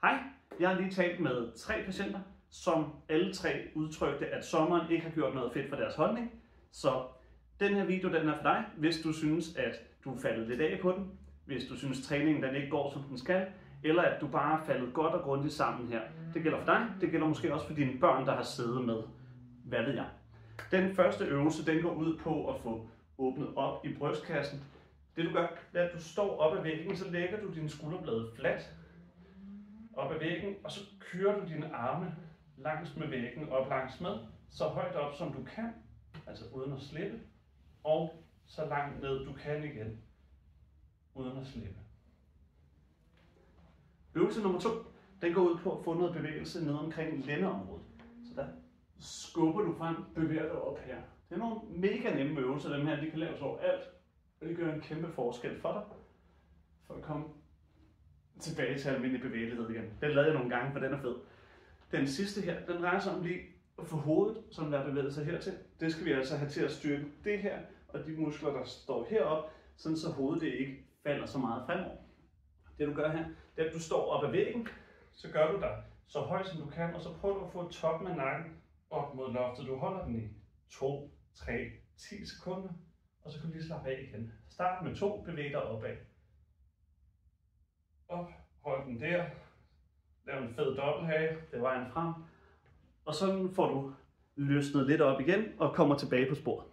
Hej, jeg har lige talt med 3 patienter, som alle 3 udtrykte, at sommeren ikke har gjort noget fedt for deres holdning. Så den her video den er for dig, hvis du synes, at du er faldet lidt af på den, hvis du synes, træningen den ikke går, som den skal, eller at du bare er faldet godt og grundigt sammen her. Det gælder for dig, det gælder måske også for dine børn, der har siddet med. Hvad ved jeg? Den første øvelse, den går ud på at få åbnet op i brystkassen. Det du gør, er, at du står op ad væggen, så lægger du dine skulderblade fladt op ad væggen, og så kører du dine arme langs med væggen op langs med, så højt op som du kan, altså uden at slippe, og så langt ned du kan igen, uden at slippe. Øvelse nummer 2, den går ud på at få noget bevægelse ned omkring lændeområdet. Så der skubber du frem, bevæger dig op her. Det er nogle mega nemme øvelser, dem her, de kan laves overalt, og det gør en kæmpe forskel for dig, for at komme tilbage til almindelig bevægelighed igen. Den lavede jeg nogle gange, for den er fed. Den sidste her, den drejer sig om lige at få hovedet, som der er bevæget sig hertil. Det skal vi altså have til at styrke det her, og de muskler, der står heroppe, sådan så hovedet det ikke falder så meget fremover. Det du gør her, det er, at du står op ad væggen, så gør du dig så højt som du kan, og så prøver du at få toppen af nakken op mod loftet. Du holder den i 2, 3, 10 sekunder, og så kan du lige slappe af igen. Start med 2, bevæg dig opad. Op, hold den der, lav en fed dobbelthage, det var vejen frem, og så får du løsnet lidt op igen og kommer tilbage på sporet.